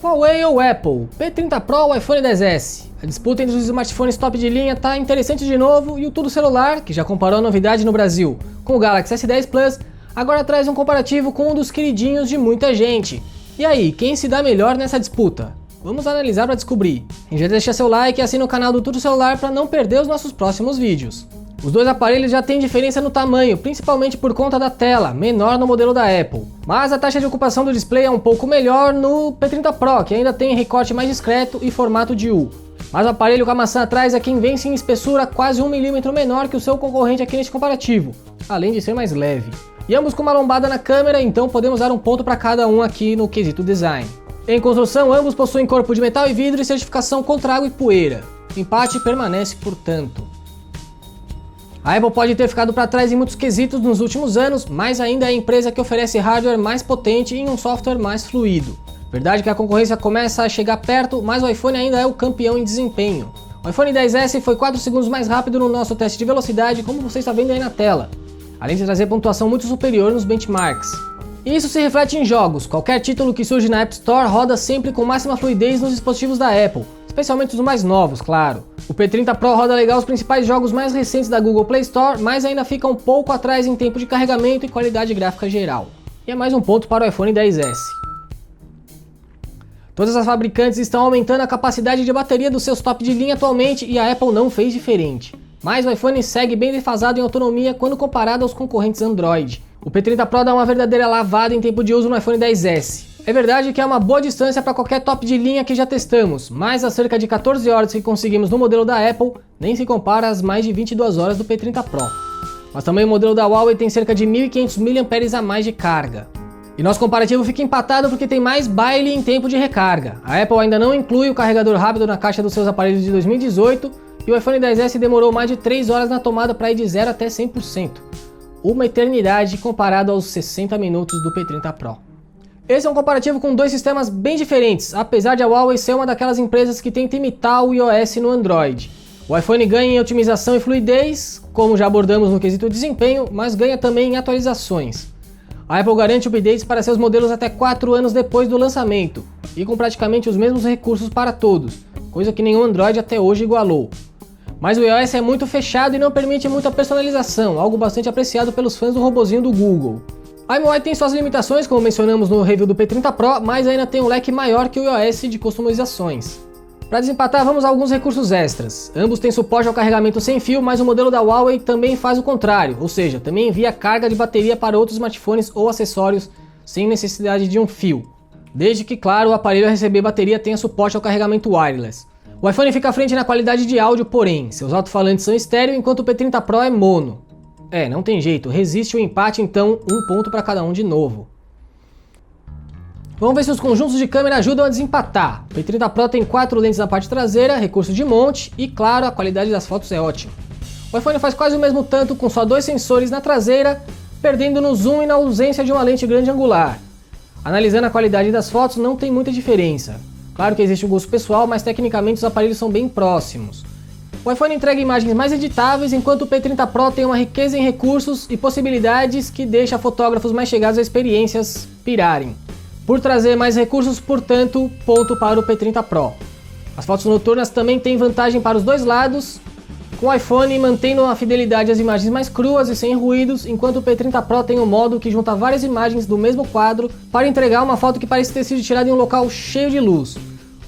Huawei ou Apple, P30 Pro ou iPhone XS? A disputa entre os smartphones top de linha tá interessante de novo e o Tudo Celular, que já comparou a novidade no Brasil com o Galaxy S10 Plus, agora traz um comparativo com um dos queridinhos de muita gente. E aí, quem se dá melhor nessa disputa? Vamos analisar para descobrir. Já deixa seu like e assina o canal do Tudo Celular para não perder os nossos próximos vídeos. Os dois aparelhos já têm diferença no tamanho, principalmente por conta da tela, menor no modelo da Apple. Mas a taxa de ocupação do display é um pouco melhor no P30 Pro, que ainda tem recorte mais discreto e formato de U. Mas o aparelho com a maçã atrás é quem vence em espessura quase 1 mm menor que o seu concorrente aqui neste comparativo, além de ser mais leve. E ambos com uma lombada na câmera, então podemos dar um ponto para cada um aqui no quesito design. Em construção, ambos possuem corpo de metal e vidro e certificação contra água e poeira. O empate permanece, portanto. A Apple pode ter ficado para trás em muitos quesitos nos últimos anos, mas ainda é a empresa que oferece hardware mais potente e um software mais fluido. Verdade que a concorrência começa a chegar perto, mas o iPhone ainda é o campeão em desempenho. O iPhone XS foi 4 segundos mais rápido no nosso teste de velocidade, como você está vendo aí na tela, além de trazer pontuação muito superior nos benchmarks. E isso se reflete em jogos. Qualquer título que surge na App Store roda sempre com máxima fluidez nos dispositivos da Apple, especialmente os mais novos, claro. O P30 Pro roda legal os principais jogos mais recentes da Google Play Store, mas ainda fica um pouco atrás em tempo de carregamento e qualidade gráfica geral. E é mais um ponto para o iPhone XS. Todas as fabricantes estão aumentando a capacidade de bateria dos seus top de linha atualmente e a Apple não fez diferente. Mas o iPhone segue bem defasado em autonomia quando comparado aos concorrentes Android. O P30 Pro dá uma verdadeira lavada em tempo de uso no iPhone XS. É verdade que é uma boa distância para qualquer top de linha que já testamos, mas as cerca de 14 horas que conseguimos no modelo da Apple nem se compara às mais de 22 horas do P30 Pro. Mas também o modelo da Huawei tem cerca de 1.500 mAh a mais de carga. E nosso comparativo fica empatado porque tem mais baile em tempo de recarga. A Apple ainda não inclui o carregador rápido na caixa dos seus aparelhos de 2018 e o iPhone XS demorou mais de 3 horas na tomada para ir de 0 até 100%. Uma eternidade comparado aos 60 minutos do P30 Pro. Esse é um comparativo com dois sistemas bem diferentes, apesar de a Huawei ser uma daquelas empresas que tenta imitar o iOS no Android. O iPhone ganha em otimização e fluidez, como já abordamos no quesito desempenho, mas ganha também em atualizações. A Apple garante updates para seus modelos até 4 anos depois do lançamento, e com praticamente os mesmos recursos para todos, coisa que nenhum Android até hoje igualou. Mas o iOS é muito fechado e não permite muita personalização, algo bastante apreciado pelos fãs do robozinho do Google. A MIUI tem suas limitações, como mencionamos no review do P30 Pro, mas ainda tem um leque maior que o iOS de customizações. Para desempatar, vamos a alguns recursos extras. Ambos têm suporte ao carregamento sem fio, mas o modelo da Huawei também faz o contrário, ou seja, também envia carga de bateria para outros smartphones ou acessórios sem necessidade de um fio. Desde que, claro, o aparelho a receber bateria tenha suporte ao carregamento wireless. O iPhone fica à frente na qualidade de áudio, porém, seus alto-falantes são estéreo, enquanto o P30 Pro é mono. Não tem jeito, resiste o empate, então um ponto para cada um de novo. Vamos ver se os conjuntos de câmera ajudam a desempatar. O P30 Pro tem 4 lentes na parte traseira, recurso de monte e, claro, a qualidade das fotos é ótima. O iPhone faz quase o mesmo tanto com só 2 sensores na traseira, perdendo no zoom e na ausência de uma lente grande angular. Analisando a qualidade das fotos, não tem muita diferença. Claro que existe um gosto pessoal, mas tecnicamente os aparelhos são bem próximos. O iPhone entrega imagens mais editáveis, enquanto o P30 Pro tem uma riqueza em recursos e possibilidades que deixa fotógrafos mais chegados a experiências pirarem. Por trazer mais recursos, portanto, ponto para o P30 Pro. As fotos noturnas também têm vantagem para os dois lados, com o iPhone mantendo a fidelidade às imagens mais cruas e sem ruídos, enquanto o P30 Pro tem um modo que junta várias imagens do mesmo quadro para entregar uma foto que parece ter sido tirada em um local cheio de luz.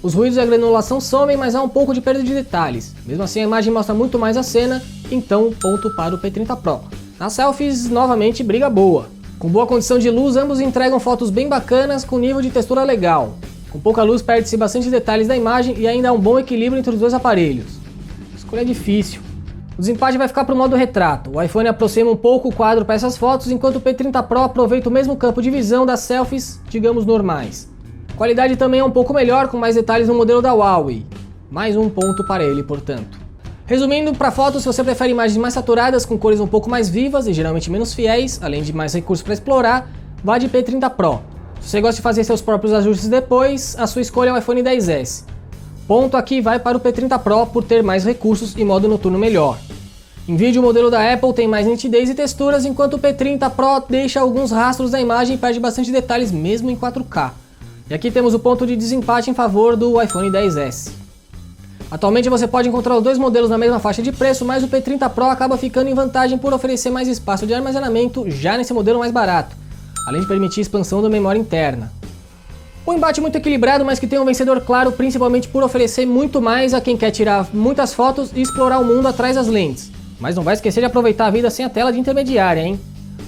Os ruídos e a granulação somem, mas há um pouco de perda de detalhes. Mesmo assim, a imagem mostra muito mais a cena, então ponto para o P30 Pro. Nas selfies, novamente, briga boa. Com boa condição de luz, ambos entregam fotos bem bacanas com nível de textura legal. Com pouca luz, perde-se bastante detalhes da imagem e ainda há um bom equilíbrio entre os dois aparelhos. A escolha é difícil. O desempate vai ficar para o modo retrato. O iPhone aproxima um pouco o quadro para essas fotos, enquanto o P30 Pro aproveita o mesmo campo de visão das selfies, digamos, normais. A qualidade também é um pouco melhor, com mais detalhes no modelo da Huawei. Mais um ponto para ele, portanto. Resumindo, para fotos, se você prefere imagens mais saturadas, com cores um pouco mais vivas e geralmente menos fiéis, além de mais recursos para explorar, vá de P30 Pro. Se você gosta de fazer seus próprios ajustes depois, a sua escolha é o iPhone XS. Ponto aqui vai para o P30 Pro por ter mais recursos e modo noturno melhor. Em vídeo, o modelo da Apple tem mais nitidez e texturas, enquanto o P30 Pro deixa alguns rastros da imagem e perde bastante detalhes mesmo em 4K. E aqui temos o ponto de desempate em favor do iPhone XS. Atualmente você pode encontrar os dois modelos na mesma faixa de preço, mas o P30 Pro acaba ficando em vantagem por oferecer mais espaço de armazenamento já nesse modelo mais barato, além de permitir expansão da memória interna. Um embate muito equilibrado, mas que tem um vencedor claro, principalmente por oferecer muito mais a quem quer tirar muitas fotos e explorar o mundo atrás das lentes. Mas não vai esquecer de aproveitar a vida sem a tela de intermediária, hein?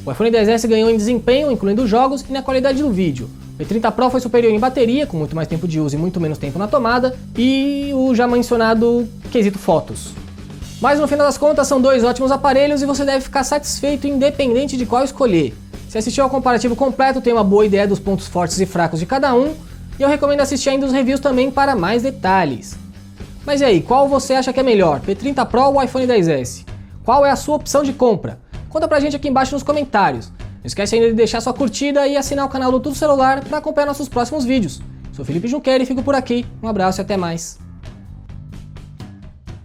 O iPhone XS ganhou em desempenho, incluindo jogos, e na qualidade do vídeo. O P30 Pro foi superior em bateria, com muito mais tempo de uso e muito menos tempo na tomada, e o já mencionado quesito fotos. Mas no final das contas são dois ótimos aparelhos e você deve ficar satisfeito independente de qual escolher. Se assistiu ao comparativo completo, tem uma boa ideia dos pontos fortes e fracos de cada um, e eu recomendo assistir ainda os reviews também para mais detalhes. Mas e aí, qual você acha que é melhor, P30 Pro ou iPhone XS? Qual é a sua opção de compra? Conta pra gente aqui embaixo nos comentários. Não esquece ainda de deixar sua curtida e assinar o canal do Tudo Celular para acompanhar nossos próximos vídeos. Sou Felipe Junqueira e fico por aqui. Um abraço e até mais.